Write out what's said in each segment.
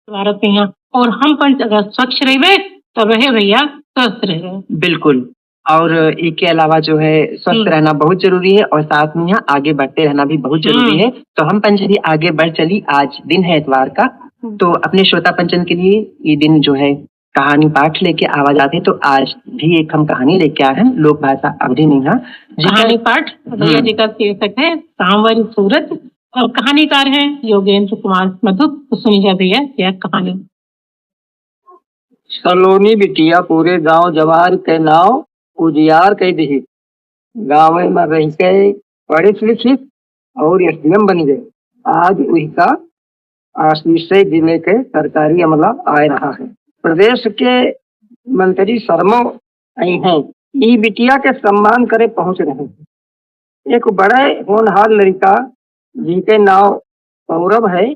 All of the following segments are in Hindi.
भारत में यहाँ और हम पंच अगर स्वच्छ रहे तो रहे भैया स्वस्थ रहे। बिल्कुल। और इसके अलावा जो है स्वस्थ रहना बहुत जरूरी है और साथ में यहाँ आगे बढ़ते रहना भी बहुत जरूरी है। तो हम पंचरी आगे बढ़ चली। आज दिन है इतवार का, तो अपने श्रोता पंचन के लिए ये दिन जो है कहानी पाठ लेके आवाज आते। तो आज भी एक हम कहानी लेके आए हैं, लोक भाषा अवधि मीणा कहानी पाठ भैया जी का शीर्षक है सांवरी सूरज और कहानीकार हैं योगेंद्र कुमार मधु। तो सुनिए भैया यह कहानी। सलोनी बिटिया पूरे गांव जवार के नाव उजियार कह दी। गाँव में रह के पढ़े लिखित और एसडीएम बन गए। आज उसका आशीष जिले के सरकारी अमला आ रहा है। प्रदेश के मंत्री शर्मा आई हैं। ई बिटिया के सम्मान करे पहुंच रहे हैं। एक बड़े होनहार लड़का जी के नाव सौरभ है।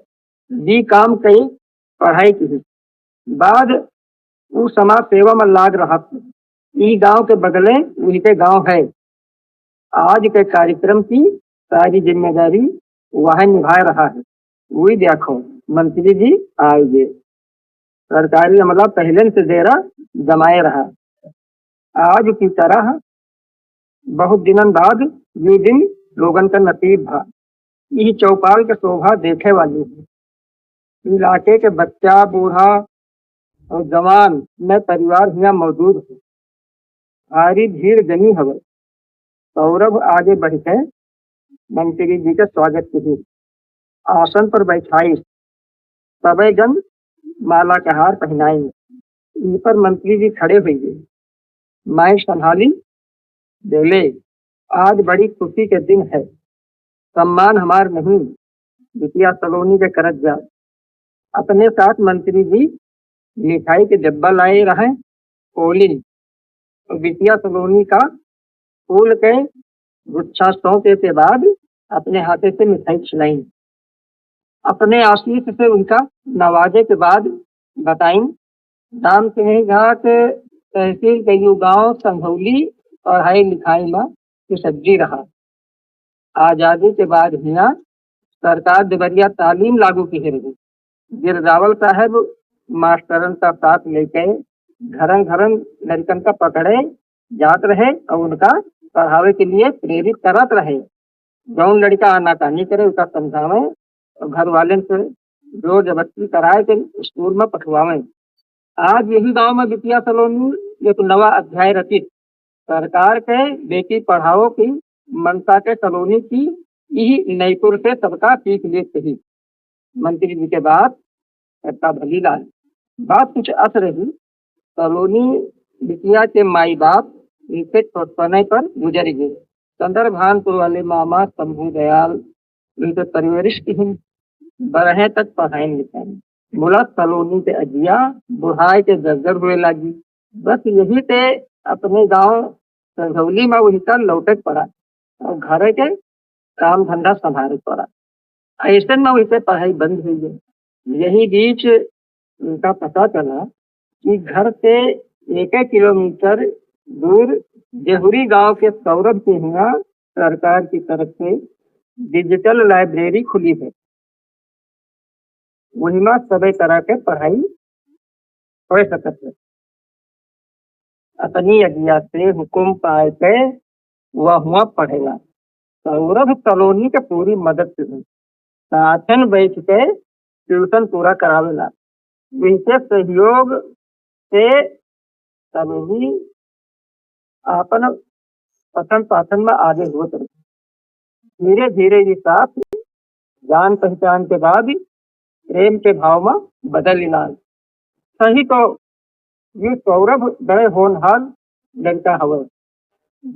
जी काम कई पढ़ाई की बाद वो समाज सेवा में लाग रहा था। ई गांव के बगले उनके गांव है। आज के कार्यक्रम की सारी जिम्मेदारी वह निभा रहा है। वही देखो मंत्री जी आएंगे। सरकारी अमला पहले से देरा जमाए रहा। आज की तरह बहुत दिनों बाद ये दिन लोगन का नसीब था। यही चौपाल के शोभा देखे वाली है। इलाके के बच्चा बूढ़ा और जवान में परिवार यहाँ मौजूद है। भारी भीड़ जमी हवे। सौरभ आगे बढ़ के मंत्री जी के स्वागत की आसन पर बैठाई। सबे जन माला के हार पहनाएंगे। इन पर मंत्री जी खड़े हुए माई संभाली बोले, आज बड़ी खुशी के दिन है। सम्मान हमार नहीं बिटिया सलोनी के करत जा। अपने साथ मंत्री जी मिठाई के डब्बा लाए रहे। कोली बिटिया सलोनी का फूल के गुच्छा सौंपे के बाद अपने हाथे से मिठाई खिलाई। अपने आशीष से उनका नवाजे के बाद बताई दाम सिंह घाट तहसील के गांव संघौली पढ़ाई लिखाई में सब्जी रहा। आजादी के बाद यहाँ सरकार देवरिया तालीम लागू की है। गिरजावल साहब मास्टरन का साथ लेके घरन घरन लड़कन का पकड़े जात रहे और उनका पढ़ावे के लिए प्रेरित करत रहे। जौन लड़का आनाकानी करे उसका समझावे और घर वाले से जोर जबरदस्ती कराए के स्कूल में पठवावे। आज यही गांव में बिटिया सलोनी एक नवा अध्याय रचित। सरकार के बेटी पढ़ाओ की मनसा के सलोनी की यही नईपुर से सबका सीख ले सही। मंत्री जी के बाद करता भली लाल बात कुछ अस रही। सलोनी बिटिया के माई बाप इनके छोटपने पर गुजर गए। चंद्र भानपुर वाले मामा शंभू दयाल उनके परवरिश की बरहे तक पढ़ाई लिखाई। बोला सलोनी के अजिया बुढ़ाई के जर्जर हुए लगी। बस यही ते अपने गांव संघौली में वही का लौटे पड़ा और घर के काम धंधा संभाले पड़ा। ऐसे में वही पढ़ाई बंद हुई है। यही बीच उनका पता चला कि घर से 1 किलोमीटर दूर देहुरी गांव के सौरभ के यहाँ सरकार की तरफ से डिजिटल लाइब्रेरी खुली है। वही में सभी तरह के पढ़ाई हो सकते है। अपनी अज्ञा से हुक्म पाए के वह हुआ पढ़ेगा। सौरभ सलोनी के पूरी मदद से साथन बैठ के ट्यूशन पूरा करावेला। इनके सहयोग से सलोनी अपन पठन पाठन में आगे होते रहे। धीरे धीरे ये साथ जान पहचान के बाद प्रेम के भाव में बदल लाल। सही तो ये सौरभ बड़े होनहार लड़का हवे।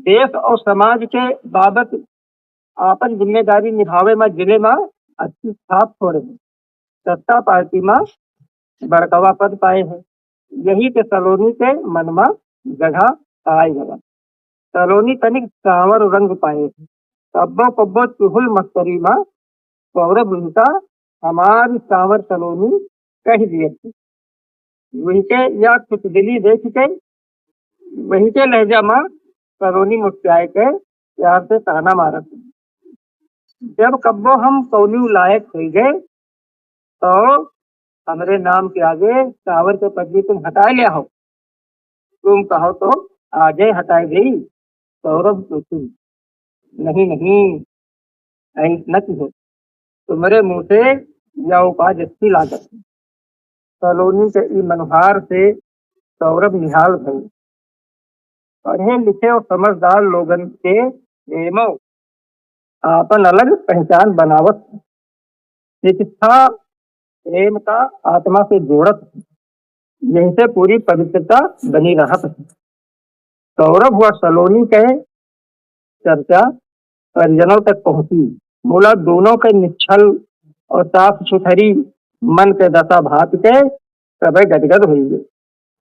देश और समाज के बाबत आपन जिम्मेदारी निभावे में जिले में अच्छी छाप छोड़े। सत्ता पार्टी में बड़कवा पद पाए हैं। यही के सलोनी के मन में जगह आए गया। सलोनी तनिक सावर रंग पाए। कब्बो कब्बो चुहुल मस्तरी में सौरभ उनका हमारी सावर सलोनी कह दिए। वही के या कुछ दिली देख के वही के लहजा में सलोनी मुस्कुराए के प्यार से ताना मारत। जब कब्बो हम कौली लायक हो गए तो हमरे नाम के आगे टावर के पदवी तुम हटा लिया हो। तुम कहो तो आज ही हटाई गई। सौरभ सोचू, नहीं नहीं, ऐसा न हो। तुम्हारे मुंह से यह उपाज अच्छी लागत। सलोनी के ई मनोहार से सौरभ निहाल भई। पढ़े लिखे और समझदार लोगन के एमो आपन अलग पहचान बनावत। शिक्षा प्रेम का आत्मा से जोड़त। यहीं से पूरी पवित्रता बनी रहत। सौरभ हुआ सलोनी के चर्चा परिजनों तक पहुंची। बोला दोनों के निश्चल और साफ सुथरी मन के दशा भात के सबे गदगद हुई।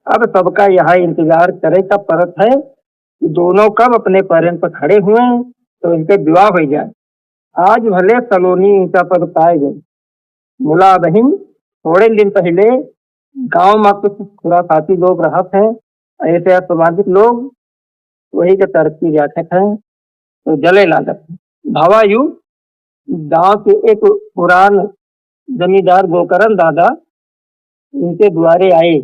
अब सबका यहाँ इंतजार करे का परत है कि दोनों कब अपने पैरों पर खड़े हुए तो इनके विवाह हो जाए। आज भले सलोनी ऊंचा पद पाए गए। मुला बहन थोड़े दिन पहले गांव में कुछ खुराफाती लोग रहते हैं। ऐसे असामाजिक लोग वही के तरक्की व्याख्या है तो जले लागत। भावायु गांव के एक पुरान जमींदार गोकरण दादा इनके द्वारे आए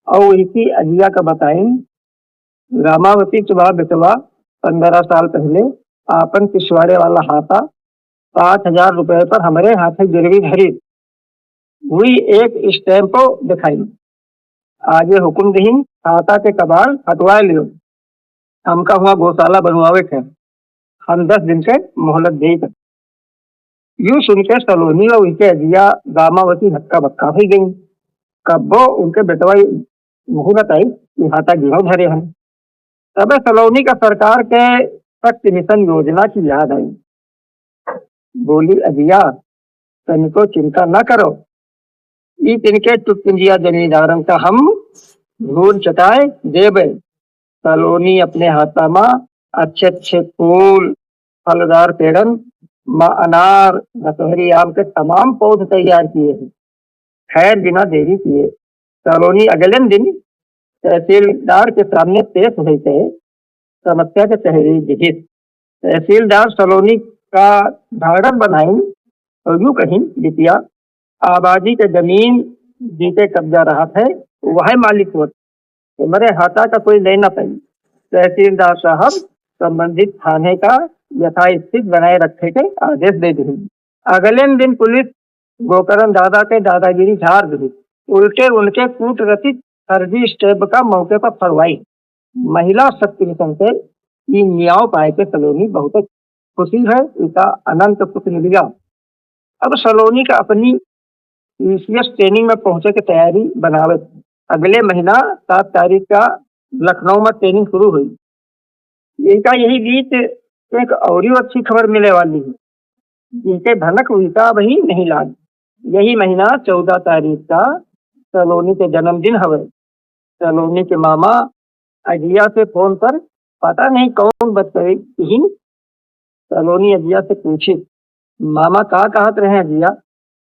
और इनकी अजिया का बताई। रामावती चुबा बिटवा 15 साल पहले आपन पिछवाड़े वाला हाथा 5,000 रुपए पर हमारे हाथे गिरवी धरी हुई एक स्टैंप दिखाई। आगे हुक्म दही हाथा के कबाड़ हटवा लियो। हमका हुआ गौशाला बनवावे थे। हम 10 दिन के मोहलत दे। यूं सुनकर सलोनी और उनके अजिया गामावती हक्का बक्का हो गई। कब्बो उनके बेटवा मुहूर्त आई कि हाथा गिरो धरे हम। तब सलोनी का सरकार के सख्त मिशन योजना की याद आई। बोली अजिया तनिको चिंता न करो। ई तिनके टुकंजिया जमींदारन का हम धूल चटाए देवे। सलोनी अपने हाथा में अच्छे अच्छे फूल फलदार पेड़न माँ अनार दशहरी आम के तमाम पौध तैयार किए हैं। खैर बिना देरी किए सलोनी अगले दिन तहसीलदार के सामने पेश हुई थे। समस्या के तहरीर लिखी। तहसीलदार सलोनी का धारण बनाई और यूं कहीं बिटिया आबादी के जमीन जीते कब्जा रहा है वह मालिक हो। तुम्हारे हाथा का कोई लेना पाई। तहसीलदार साहब संबंधित थाने का यथास्थित बनाए रखे के आदेश दे दी। अगले दिन पुलिस गोकरण दादा के दादागिरी झाड़ दी। उल्टे उनके कूटरचित फर्जी स्टेप का मौके पर फरवाई। महिला शक्ति मिशन से ये न्याय पाए के सलोनी बहुत खुशी है। इसका अनंत पुत्र मिल गया। अब सलोनी का अपनी यूसीएस ट्रेनिंग में पहुंचे की तैयारी बनावे। अगले महीना 7 तारीख का लखनऊ में ट्रेनिंग शुरू हुई। इनका यही बीच एक और अच्छी खबर मिले वाली है। इनके भनक उनका वही नहीं लाग। यही महीना 14 तारीख का सलोनी के जन्मदिन हवे। सलोनी के मामा अजिया से फोन पर पता नहीं कौन बताई। सलोनी अजिया से पूछी मामा का कहत रहे अजिया।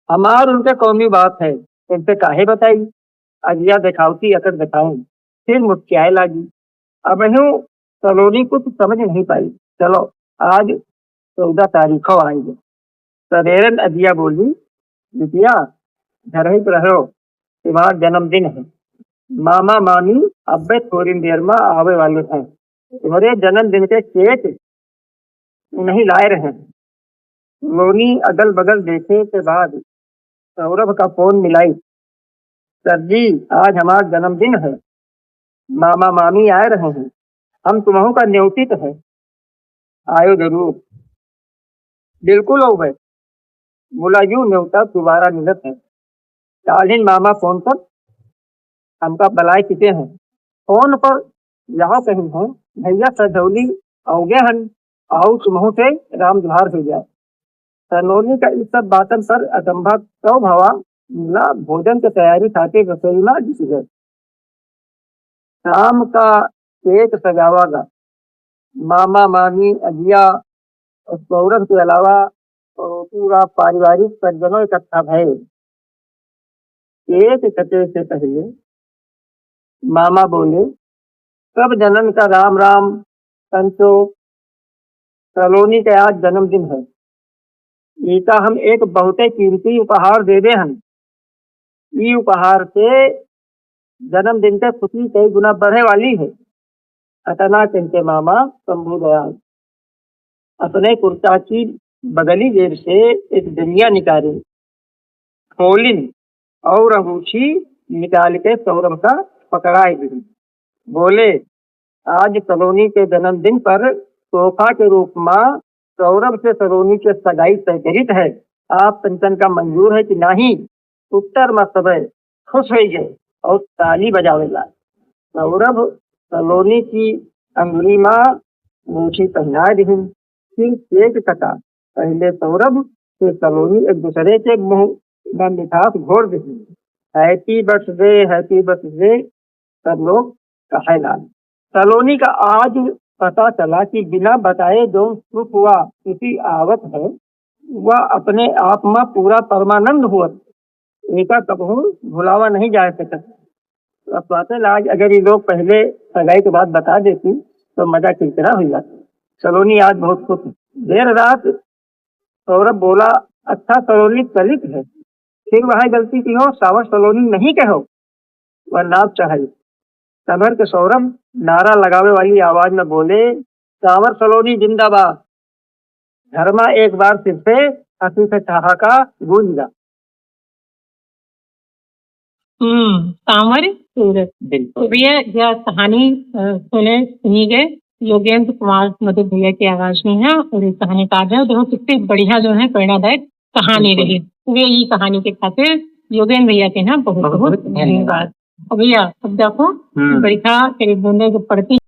हमार उनके कौमी बात है इनसे काहे बताई। अजिया दिखावती अकड़ दिखाऊं फिर मुस्कियाए लागी। अब यूं सलोनी कुछ समझ नहीं पाई। चलो आज 14 तारीख को आएंगे। सवेरन अजिया बोली बिटिया घर ही रहो तुम्हारा जन्मदिन है। मामा मामी अब्बे थोड़ी देर में आवे वाले हैं। तुम्हारे जन्मदिन के केक नहीं लाए रहे। लोनी अगल बगल देखे के बाद सौरभ का फोन मिलाई। सर जी आज हमारा जन्मदिन है। मामा मामी आए रहे हैं। हम तुम्हों का न्योतित है। आयो जरूर। बिल्कुल हो गए। बोला यूं न्योता दोबारा मिलत है। कालीन मामा फोन पर हमका बलाय किते हैं। फोन पर यहाँ कहीं है भैया सजौली औगे हन आओ तुम्हों से राम दुहार हो जाए। सलोनी का इस सब बातन पर अचंभा तो भवा मिला। भोजन की तैयारी खाते रसोई में घुस गए। शाम का केक सजावागा। मामा मामी अजिया और सौरभ के अलावा पूरा पारिवारिक परिजनों इकट्ठा भय। केक कटे से पहले मामा बोले सब जनन का राम राम। संतो सलोनी का आज जन्मदिन है। इनका हम एक बहुत कीमती उपहार दे दे हन। ई उपहार से जन्मदिन के खुशी कई गुना बढ़े वाली है। अतना कहते मामा शंभू दयाल अपने कुर्ता की बगली जेब से एक दुनिया निकाली, खोलिन और अंगूठी निकाल के सौरभ का पकड़ाई दी। बोले, आज सलोनी के जन्मदिन पर तोहफा के रूप में सौरभ से सलोनी के सगाई तय करित है। आप पंचन का मंजूर है कि नहीं? उत्तर में सब खुश हो गए और ताली बजावेला। सौरभ सलोनी की अंगुली में अंगूठी पहना दी, फिर केक कटा। पहले सौरभ फिर सलोनी एक दूसरे के मुंह में मिठास घोर दी। हैप्पी बर्थडे सब लोग कहे ला। सलोनी का आज पता चला कि बिना बताए जो सुख हुआ किसी आवत है, वह अपने आप में पूरा परमानंद हुआ। एका कबहू भुलावा नहीं जा सकता। अब बातें आज अगर ये लोग पहले सगाई के बाद बता देती तो मजा कितना हो जाता। सलोनी आज बहुत खुश है। देर रात सौरभ बोला, अच्छा सलोनी चलित है, फिर वह गलती की हो, सावर सलोनी नहीं कहो। वह नाप चाहे सबर के सौरभ नारा लगावे वाली आवाज में बोले, सावर सलोनी जिंदाबाद। घर में एक बार फिर से हंसी से ठहाका गूंजा। सांवर सूरत। तो भैया यह कहानी सुनी गए योगेंद्र कुमार मधु भैया की आवाज में है और ये कहानीकार है। देखो कितनी बढ़िया जो है प्रेरणादायक कहानी रही। वे ये कहानी के खातिर योगेंद्र भैया के ना बहुत बहुत धन्यवाद। और भैया अब देखो बरखा करीब बूंदे जो पड़ती